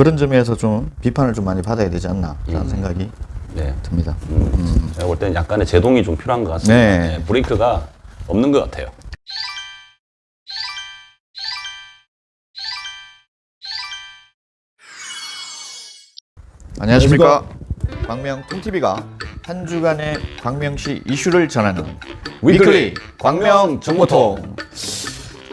그런 점에서 좀 비판을 좀 많이 받아야 되지 않나라는 생각이 듭니다. 제가 볼 때는 약간의 제동이 좀 필요한 것 같습니다. 네, 브레이크가 없는 것 같아요. 안녕하십니까. 광명 뚱TV가 한 주간의 광명시 이슈를 전하는 위클리 광명 정보통.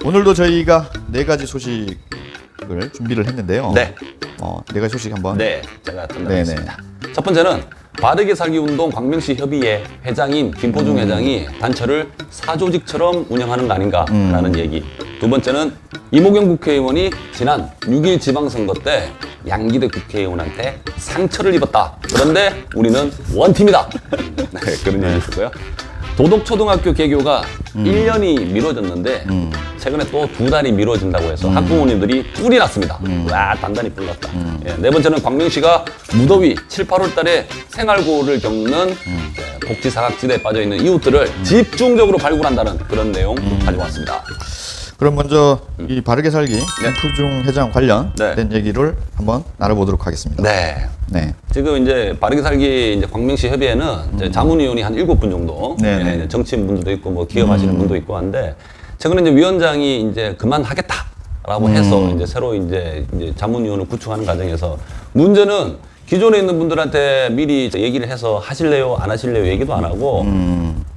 오늘도 저희가 4가지 소식을 준비를 했는데요. 네. 4가지 소식 한번. 네, 제가 담당했습니다. 첫 번째는 바르게 살기 운동 광명시 협의회 회장인 김포중 회장이 단체를 사조직처럼 운영하는 거 아닌가라는 얘기. 두 번째는 이모경 국회의원이 지난 6.1 지방선거 때 양기대 국회의원한테 상처를 입었다. 그런데 우리는 원팀이다. 네, 그런 얘기 있었고요. 도덕초등학교 개교가 1년이 미뤄졌는데 최근에 또 2달이 미뤄진다고 해서 학부모님들이 뿔이 났습니다. 와, 단단히 뿔 났다. 네 번째는 광명시가 무더위 7, 8월 달에 생활고를 겪는 복지사각지대에 빠져있는 이웃들을 집중적으로 발굴한다는 그런 내용 가져왔습니다. 그럼 먼저 이 바르게 살기 김포중 회장 관련된 얘기를 한번 나눠보도록 하겠습니다. 네. 지금 이제 바르게 살기 이제 광명시 협의회는 이제 자문위원이 한 7분 정도, 정치인 분들도 있고 뭐 기업하시는 분도 있고 한데 최근에 이제 위원장이 이제 그만하겠다라고 해서 이제 새로 이제 자문위원을 구축하는 과정에서 문제는 기존에 있는 분들한테 미리 얘기를 해서 하실래요, 안 하실래요 얘기도 안 하고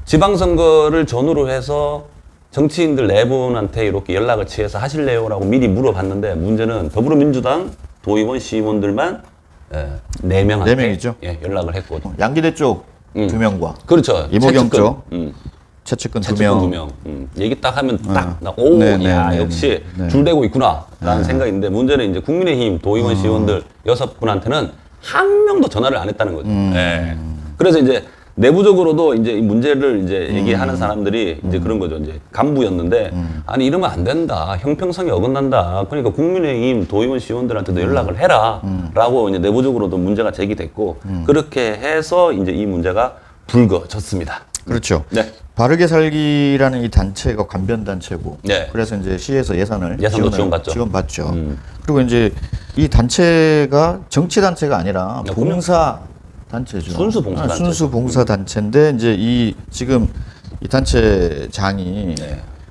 지방선거를 전후로 해서 정치인들 4분한테 이렇게 연락을 취해서 하실래요라고 미리 물어봤는데 문제는 더불어민주당 도의원, 시의원들만 4명한테 연락을 했고 양기대 쪽 2명과 그렇죠. 이모경 쪽 최측근 2명. 얘기 딱 하면 딱 역시 줄대고 있구나라는 생각인데 문제는 이제 국민의힘 도의원, 시의원들 6분한테는 한 명도 전화를 안 했다는 거죠. 그래서 이제 내부적으로도 이제 이 문제를 이제 얘기하는 사람들이 이제 그런 거죠. 이제 간부였는데 아니 이러면 안 된다. 형평성이 어긋난다. 그러니까 국민의힘 도의원 시의원들한테도 연락을 해라라고 이제 내부적으로도 문제가 제기됐고 그렇게 해서 이제 이 문제가 불거졌습니다. 그렇죠. 네. 바르게 살기라는 이 단체가 관변 단체고, 그래서 이제 시에서 예산도 지원받죠. 그리고 이제 이 단체가 정치 단체가 아니라 봉사 단체죠. 순수 봉사 단체. 순수 봉사 단체인데 이제 지금 이 단체장이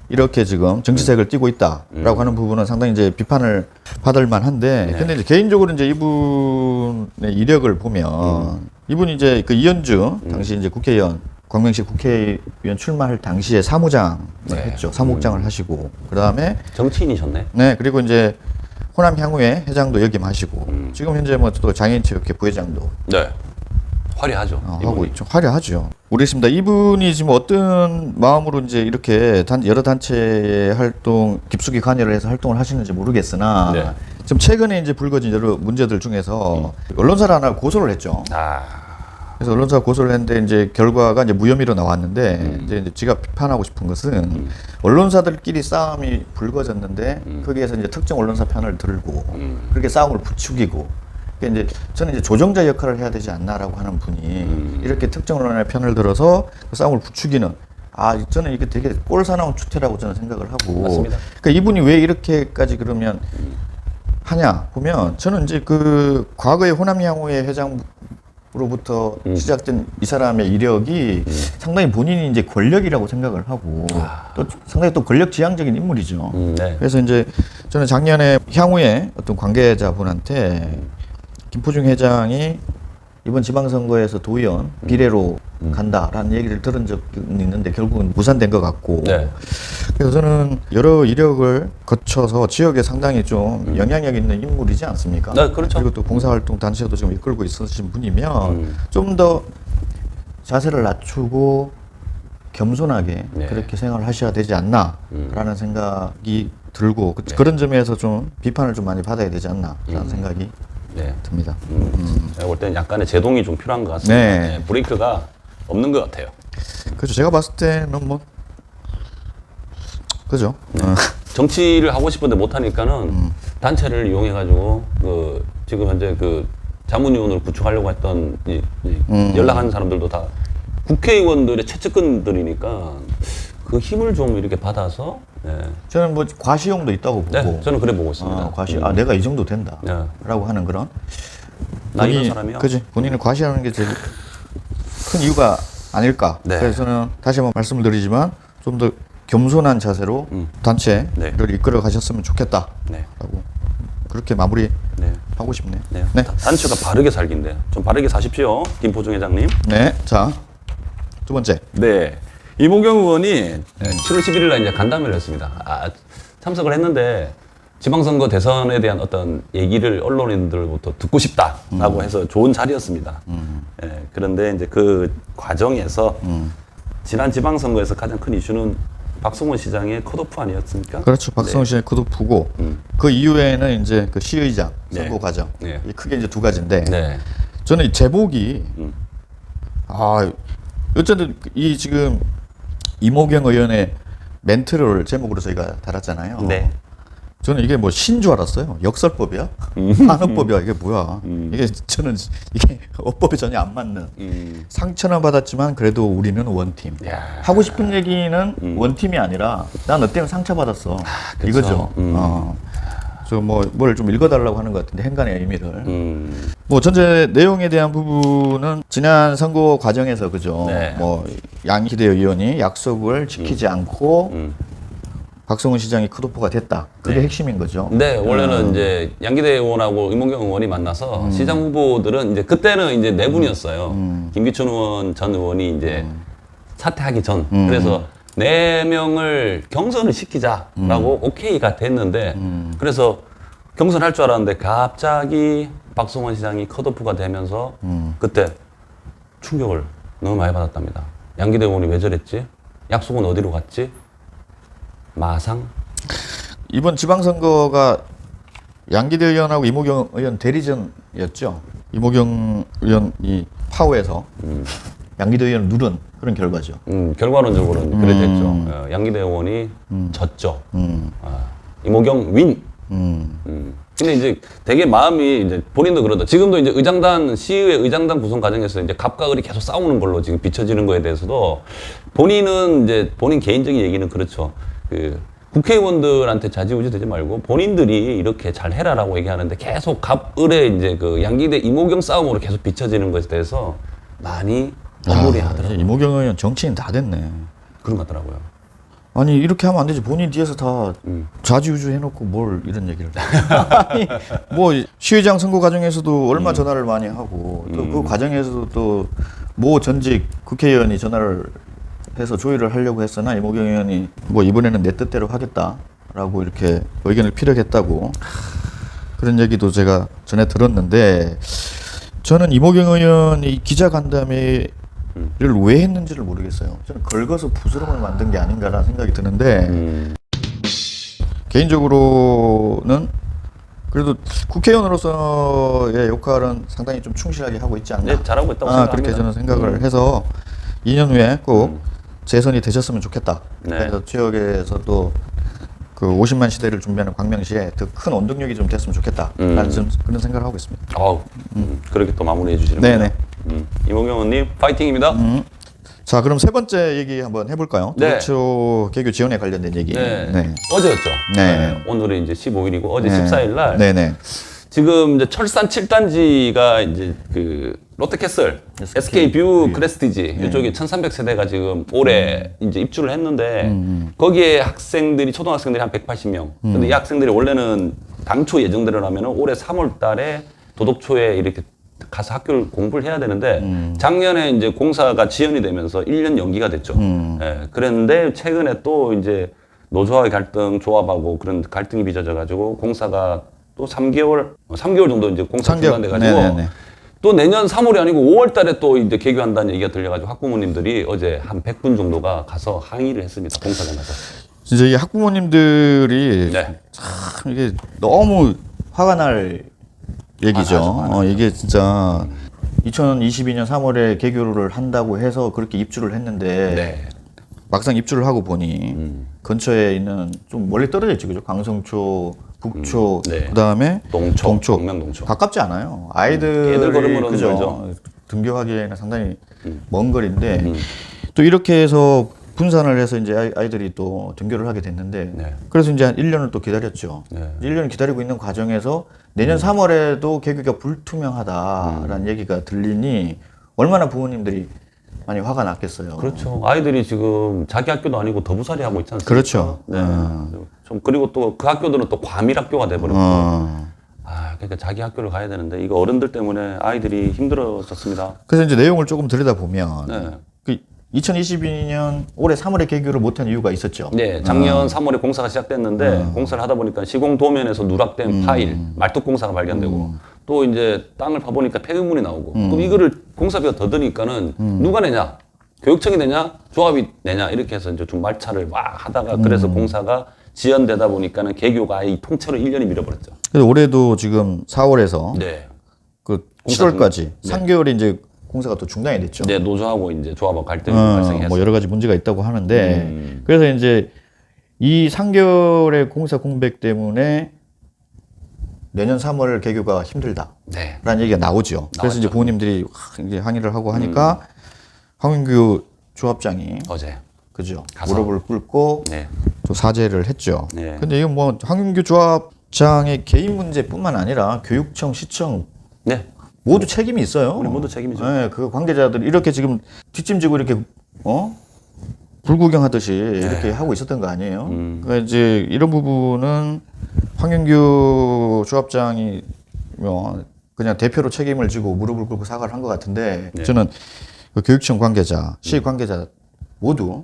이렇게 지금 정치색을 띠고 있다라고 하는 부분은 상당히 이제 비판을 받을 만한데, 근데 이제 개인적으로 이제 이분의 이력을 보면 이분이 이제 그 이현주 당시 이제 국회의원 광명시 국회의원 출마할 당시에 사무장을 했죠. 사무국장을 하시고 그다음에 정치인이셨네. 네, 그리고 이제 호남 향후회 회장도 역임하시고 지금 현재 뭐 또 장애인체육회 부회장도 화려하죠. 하고 있죠. 화려하죠. 모르겠습니다. 이분이 지금 어떤 마음으로 이제 이렇게 여러 단체 활동 깊숙이 관여를 해서 활동을 하시는지 모르겠으나 지금 최근에 이제 불거진 여러 문제들 중에서 언론사를 하나 고소를 했죠. 그래서 언론사 고소를 했는데 이제 결과가 이제 무혐의로 나왔는데 이제 지가 비판하고 싶은 것은 언론사들끼리 싸움이 불거졌는데 거기에서 이제 특정 언론사 편을 들고 그렇게 싸움을 부추기고. 그러니까 이제 저는 이제 조정자 역할을 해야 되지 않나라고 하는 분이 이렇게 특정 언론의 편을 들어서 그 싸움을 부추기는 저는 이게 되게 꼴사나운 추태라고 저는 생각을 하고. 맞습니다. 그러니까 이분이 왜 이렇게까지 그러면 하냐 보면 저는 이제 그 과거의 호남향후회 회장으로부터 시작된 이 사람의 이력이 상당히 본인이 이제 권력이라고 생각을 하고 또 상당히 또 권력 지향적인 인물이죠. 그래서 이제 저는 작년에 향후에 어떤 관계자분한테 김포중 회장이 이번 지방선거에서 도의원 비례로 간다라는 얘기를 들은 적이 있는데 결국은 무산된 것 같고 그래서 저는 여러 이력을 거쳐서 지역에 상당히 좀 영향력 있는 인물이지 않습니까? 그렇죠. 그리고 또 봉사활동 단체도 지금 이끌고 있으신 분이면 좀 더 자세를 낮추고 겸손하게 그렇게 생활을 하셔야 되지 않나라는 생각이 들고 그런 점에서 좀 비판을 좀 많이 받아야 되지 않나라는 생각이 듭니다. 제가 볼 때는 약간의 제동이 좀 필요한 것 같습니다. 브레이크가 없는 것 같아요. 그렇죠. 제가 봤을 때는 뭐 그죠. 정치를 하고 싶은데 못 하니까는 단체를 이용해 가지고 지금 현재 자문위원을 구축하려고 했던 연락하는 사람들도 다 국회의원들의 최측근들이니까 그 힘을 좀 이렇게 받아서 저는 뭐 과시용도 있다고 보고. 네, 저는 그래 보고 있습니다. 내가 이 정도 된다. 네. 라고 하는 그런. 나 이런 사람이요? 그지. 본인을 과시하는 게 제일 큰 이유가 아닐까. 네. 그래서 저는 다시 한번 말씀을 드리지만 좀 더 겸손한 자세로 단체를 이끌어 가셨으면 좋겠다. 네. 라고 그렇게 마무리 네. 하고 싶네요. 네. 단체가 바르게 살긴데 좀 바르게 사십시오, 김포중 회장님. 네. 자, 두 번째. 네. 이모경 의원이 7월 11일 날 이제 간담회를 했습니다. 참석을 했는데 지방선거 대선에 대한 어떤 얘기를 언론인들부터 듣고 싶다라고 해서 좋은 자리였습니다. 예, 그런데 이제 그 과정에서 지난 지방선거에서 가장 큰 이슈는 박성원 시장의 컷오프 아니었습니까? 그렇죠. 박성원 시장의 컷오프고 그 이후에는 이제 그 시의장 선거 네. 과정. 네. 크게 이제 두 가지인데 네. 저는 이 제목이 어쨌든 이 지금 이모경 의원의 멘트를 제목으로 저희가 달았잖아요. 네. 저는 이게 뭐 신 줄 알았어요. 역설법이야? 한어법이야? 이게 뭐야? 이게 저는 이게 어법에 전혀 안 맞는 상처는 받았지만 그래도 우리는 원팀. 야. 하고 싶은 얘기는 원팀이 아니라 난 너 때문에 상처받았어. 그쵸. 이거죠. 저 뭘 좀 읽어달라고 하는 것 같은데 행간의 의미를. 뭐 전체 내용에 대한 부분은 지난 선거 과정에서 그죠. 네. 뭐 양희대 의원이 약속을 지키지 않고 박성원 시장이 컷오프가 됐다. 그게 핵심인 거죠. 네, 원래는 이제 양기대 의원하고 이몽경 의원이 만나서 시장 후보들은 이제 그때는 이제 네 분이었어요. 김기춘 의원 전 의원이 이제 사퇴하기 전. 그래서 네 명을 경선을 시키자라고 오케이가 됐는데 그래서 경선할 줄 알았는데 갑자기 박성원 시장이 컷오프가 되면서 그때 충격을 너무 많이 받았답니다. 양기대 의원이 왜 저랬지? 약속은 어디로 갔지? 마상? 이번 지방선거가 양기대 의원하고 이모경 의원 대리전이었죠. 이모경 의원이 파워에서 양기대 의원을 누른 그런 결과죠. 결과론적으로는 그래 됐죠. 양기대 의원이 졌죠. 이모경 윈. 근데 이제 되게 마음이 이제 본인도 그러다. 지금도 이제 시의회 의장단 구성 과정에서 이제 갑과 을이 계속 싸우는 걸로 지금 비춰지는 거에 대해서도 본인은 이제 본인 개인적인 얘기는 그렇죠. 그 국회의원들한테 좌지우지 되지 말고 본인들이 이렇게 잘 해라라고 얘기하는데 계속 갑을의 이제 그 양기대 이모경 싸움으로 계속 비춰지는 것에 대해서 많이 억울해하더라고요. 이모경 의원 정치인 다 됐네. 그런 것 같더라고요. 아니 이렇게 하면 안 되지. 본인 뒤에서 다 좌지우지 해놓고 뭘 이런 얘기를 해. 아니 뭐 시의장 선거 과정에서도 얼마 전화를 많이 하고 또 그 과정에서도 또 모 전직 국회의원이 전화를 해서 조율을 하려고 했으나 이모경 의원이 뭐 이번에는 내 뜻대로 하겠다라고 이렇게 의견을 피력했다고 그런 얘기도 제가 전에 들었는데 저는 이모경 의원이 기자간담회를 왜 했는지를 모르겠어요. 저는 긁어서 부스럼을 만든 게 아닌가라는 생각이 드는데 개인적으로는 그래도 국회의원으로서의 역할은 상당히 좀 충실하게 하고 있지 않나. 네, 잘하고 있다고 생각합니다. 그렇게 저는 생각을 해서 2년 후에 꼭 재선이 되셨으면 좋겠다. 네. 그래서 지역에서도 그 50만 시대를 준비하는 광명시에 더 큰 원동력이 좀 됐으면 좋겠다. 라는 그런 생각을 하고 있습니다. 그렇게 또 마무리해 주시는 네네. 거예요. 이몽경 의원님 파이팅입니다. 자, 그럼 세 번째 얘기 한번 해볼까요? 네. 도로초 개교 지원에 관련된 얘기. 네. 네. 어제였죠. 네. 오늘은 이제 15일이고 어제 네. 14일 날 네네. 지금 이제 철산 7단지가 이제 그 롯데캐슬, SK뷰 크레스티지 이쪽에 1,300세대가 지금 올해 이제 입주를 했는데 거기에 학생들이 초등학생들이 한 180명. 근데 이 학생들이 원래는 당초 예정대로라면 올해 3월 달에 도덕초에 이렇게 가서 학교를 공부를 해야 되는데 작년에 이제 공사가 지연이 되면서 1년 연기가 됐죠. 예, 그랬는데 최근에 또 이제 노조와의 갈등, 조합하고 그런 갈등이 빚어져 가지고 공사가 또 3개월 정도 이제 공사 중단돼 가지고 또 내년 3월이 아니고 5월 달에 또 이제 개교한다는 얘기가 들려 가지고 학부모님들이 어제 한 100분 정도가 가서 항의를 했습니다. 공사장에서. 진짜 이 학부모님들이 네. 참 이게 너무 화가 날 얘기죠. 이게 진짜 2022년 3월에 개교를 한다고 해서 그렇게 입주를 했는데 네. 막상 입주를 하고 보니 근처에 있는 좀 멀리 떨어져 있죠, 그죠? 강성초, 북초, 네. 그다음에 동초, 동명동초. 가깝지 않아요. 아이들이 애들 걸음으로는 그죠? 멀죠. 등교하기에는 상당히 먼 거리인데 또 이렇게 해서 분산을 해서 이제 아이들이 또 등교를 하게 됐는데 네. 그래서 이제 한 1년을 또 기다렸죠. 네. 1년을 기다리고 있는 과정에서 내년 3월에도 개교가 불투명하다라는 얘기가 들리니 얼마나 부모님들이 많이 화가 났겠어요. 그렇죠. 아이들이 지금 자기 학교도 아니고 더부살이 하고 있지 않습니까? 그렇죠. 네. 좀 그리고 또 그 학교들은 또 과밀 학교가 돼버렸고. 그러니까 자기 학교를 가야 되는데 이거 어른들 때문에 아이들이 힘들어졌습니다. 그래서 이제 내용을 조금 들여다보면 네. 그 2022년 올해 3월에 개교를 못한 이유가 있었죠. 네, 작년 3월에 공사가 시작됐는데 공사를 하다 보니까 시공 도면에서 누락된 파일, 말뚝 공사가 발견되고 또 이제 땅을 파보니까 폐기물이 나오고 그럼 이거를 공사비가 더 드니까는 누가 내냐? 교육청이 내냐? 조합이 내냐? 이렇게 해서 이제 좀 말차를 막 하다가 그래서 공사가 지연되다 보니까는 개교가 이 통째로 1년이 밀어버렸죠. 그래서 올해도 지금 4월에서 네. 그 공사 7월까지 3개월이 이제 공사가 또 중단이 됐죠. 네, 노조하고 이제 조합하고 갈등이 발생했어요. 뭐 여러 가지 문제가 있다고 하는데 그래서 이제 이 3개월의 공사 공백 때문에 내년 3월 개교가 힘들다라는 네. 얘기가 나오죠. 그래서 이제 부모님들이 이제 항의를 하고 하니까 황윤규 조합장이 어제 그죠 가서. 무릎을 꿇고 네. 또 사죄를 했죠. 네. 근데 이건 뭐 황윤규 조합장의 개인 문제뿐만 아니라 교육청, 시청 네. 모두 책임이 있어요. 우리 모두 책임이죠. 네, 그 관계자들 이렇게 지금 뒷짐지고 이렇게 불구경하듯이 이렇게 하고 있었던 거 아니에요. 그러니까 이제 이런 부분은 황윤규 조합장이 뭐 그냥 대표로 책임을 지고 무릎을 꿇고 사과를 한 것 같은데 저는 그 교육청 관계자, 시 관계자 모두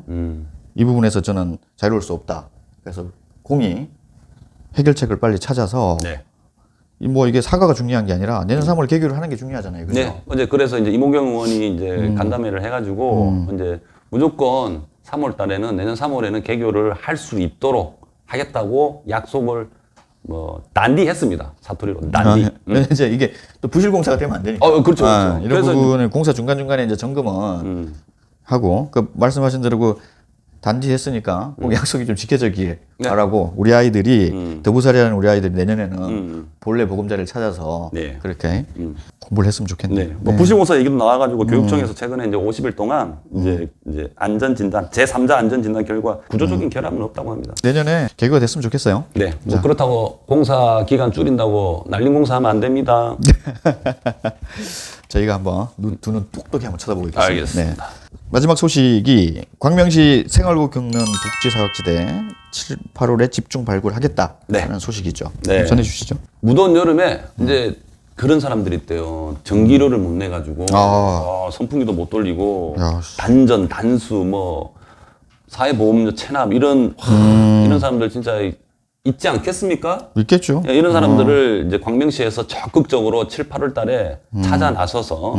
이 부분에서 저는 자유로울 수 없다. 그래서 공이 해결책을 빨리 찾아서 네. 뭐 이게 사과가 중요한 게 아니라 내년 3월 개교를 하는 게 중요하잖아요. 그죠? 네. 어제 그래서 이제 이모경 의원이 이제 간담회를 해가지고 이제 무조건 3월 달에는 내년 3월에는 개교를 할 수 있도록 하겠다고 약속을 뭐 단디했습니다. 사투리로 단디. 이제 이게 또 부실 공사가 되면 안 되니까. 그렇죠. 그렇죠. 이런 부분을 공사 중간중간에 이제 점검은 하고 그 말씀하신 대로 그 단디했으니까 꼭 약속이 좀 지켜지길 바라고 우리 아이들이 더부살이라는 우리 아이들이 내년에는 본래 보금자리를 찾아서 네. 그렇게 공부를 했으면 좋겠네요. 네. 뭐 부실공사 얘기도 나와가지고 교육청에서 최근에 이제 50일 동안 이제 안전진단, 제3자 안전진단 결과 구조적인 결함은 없다고 합니다. 내년에 개교가 됐으면 좋겠어요. 네. 뭐 그렇다고 공사 기간 줄인다고 날림 공사하면 안 됩니다. 저희가 한번 두 눈 똑똑히 한번 쳐다보겠습니다. 알겠습니다. 네. 마지막 소식이 광명시 생활고 겪는 복지사각지대 7, 8월에 집중 발굴하겠다라는 네. 소식이죠. 네. 전해주시죠. 무더운 여름에 이제 그런 사람들이 있대요. 전기료를 못 내가지고 선풍기도 못 돌리고 야, 단전, 단수, 뭐 사회보험료 체납 이런 이런 사람들 진짜 있지 않겠습니까? 있겠죠. 예, 이런 사람들을 이제 광명시에서 적극적으로 7, 8월 달에 찾아 나서서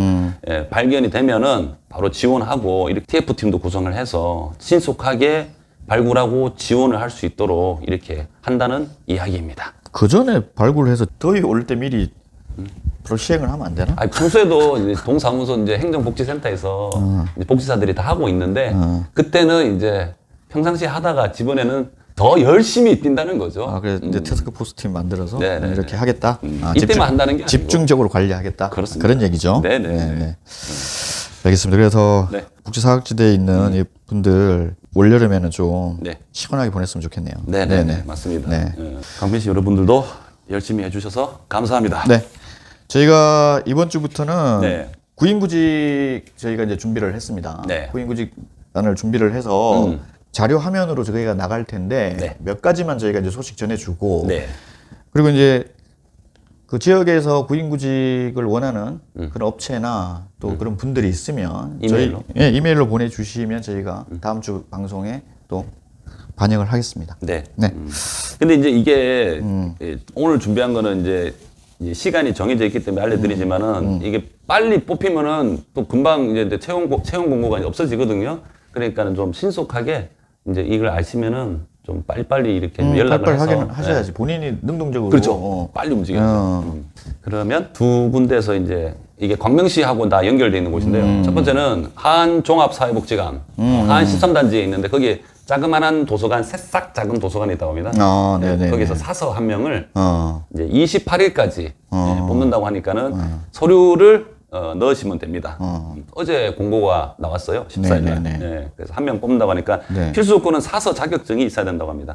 예, 발견이 되면은 바로 지원하고 이렇게 TF팀도 구성을 해서 신속하게 발굴하고 지원을 할 수 있도록 이렇게 한다는 이야기입니다. 그 전에 발굴해서 더위 올 때 미리 바로 시행을 하면 안 되나? 아니, 평소에도 이제 동사무소 이제 행정복지센터에서 이제 복지사들이 다 하고 있는데 그때는 이제 평상시에 하다가 집안에는 더 열심히 뛴다는 거죠. 그래서 이제 태스크포스 팀 만들어서 네네네. 이렇게 하겠다. 이때만 한다는 게 아니고. 집중적으로 관리하겠다. 그렇습니다. 그런 얘기죠. 네네. 알겠습니다. 그래서 네. 복지사각지대에 있는 이 분들 올 여름에는 좀 네. 시원하게 보냈으면 좋겠네요. 네네. 맞습니다. 네. 강빈 씨 여러분들도 열심히 해주셔서 감사합니다. 네. 저희가 이번 주부터는 네. 구인구직 저희가 이제 준비를 했습니다. 네. 구인구직단을 준비를 해서 자료 화면으로 저희가 나갈 텐데 네. 몇 가지만 저희가 이제 소식 전해주고 네. 그리고 이제 그 지역에서 구인구직을 원하는 그런 업체나 또 그런 분들이 있으면 이메일로? 이메일로 보내주시면 저희가 다음 주 방송에 또 반영을 하겠습니다. 네. 네. 근데 이제 이게 예, 오늘 준비한 거는 이제 시간이 정해져 있기 때문에 알려드리지만은 이게 빨리 뽑히면은 또 금방 이제 채용 공고가 이제 없어지거든요. 그러니까는 좀 신속하게 이제 이걸 아시면은 좀 빨리빨리 이렇게 연락을 빨리 해서 하셔야지. 본인이 능동적으로. 그렇죠. 빨리 움직여야죠. 그러면 두 군데서 이제 이게 광명시하고 다 연결되어 있는 곳인데요. 첫 번째는 하안종합사회복지관, 하안 13단지에 있는데 거기에 자그마한 도서관, 새싹 작은 도서관이 있다고 합니다. 네네. 거기서 사서 한 명을 이제 28일까지 뽑는다고 하니까는 서류를 넣으시면 됩니다. 어제 공고가 나왔어요. 14일 날. 네네네. 네, 그래서 한 명 뽑는다고 하니까 네. 필수 조건은 사서 자격증이 있어야 된다고 합니다.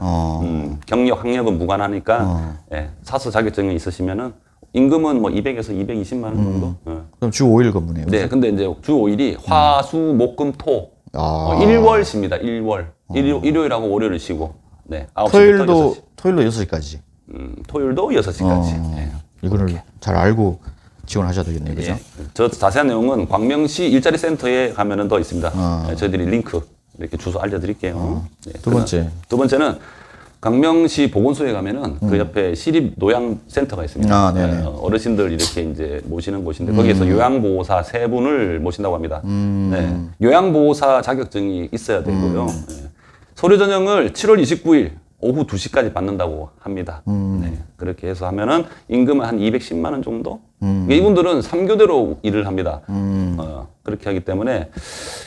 경력, 학력은 무관하니까 예, 사서 자격증이 있으시면은 임금은 뭐 200에서 220만 원 정도. 그럼 주 5일 근무네요. 네, 근데 이제 주 5일이 화, 수, 목, 금, 토. 아. 1월 쉽니다. 1월. 일요일하고 월요일을 쉬고. 네. 9시부터 토요일도 6시. 토요일도 6시까지. 토요일도 6시까지. 네. 이거를 잘 알고 지원하셔야 되겠네요. 그죠? 예. 저 자세한 내용은 광명시 일자리 센터에 가면은 더 있습니다. 네, 저희들이 링크 이렇게 주소 알려드릴게요. 네, 두 번째. 두 번째는 광명시 보건소에 가면은 그 옆에 시립 노양센터가 있습니다. 아, 네네. 네, 어르신들 이렇게 이제 모시는 곳인데 거기에서 요양보호사 3분을 모신다고 합니다. 네, 요양보호사 자격증이 있어야 되고요. 네. 서류 전형을 7월 29일 오후 2시까지 받는다고 합니다. 네, 그렇게 해서 하면은 임금은 한 210만 원 정도? 이분들은 3교대로 일을 합니다. 그렇게 하기 때문에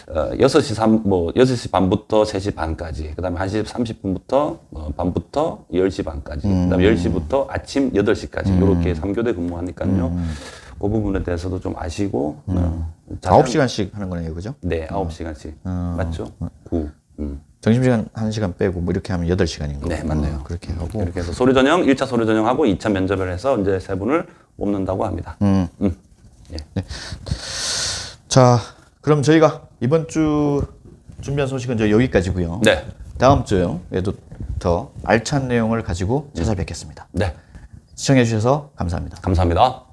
6시 반부터 3시 반까지, 그 다음에 1시 30분부터 반부터 10시 반까지, 그 다음에 10시부터 아침 8시까지 이렇게 3교대 근무하니까요. 그 부분에 대해서도 좀 아시고 9시간씩 하는 거네요. 그죠? 네, 9시간씩. 맞죠? 9. 점심시간 1시간 빼고 뭐 이렇게 하면 8시간인 거고. 네, 맞네요. 그렇게 하고. 이렇게 해서 서류 전형, 1차 서류 전형하고 2차 면접을 해서 이제 3분을 뽑는다고 합니다. 예. 네. 자, 그럼 저희가 이번 주 준비한 소식은 여기까지고요. 네. 다음 주에도 더 알찬 내용을 가지고 찾아뵙겠습니다. 네. 시청해 주셔서 감사합니다. 감사합니다.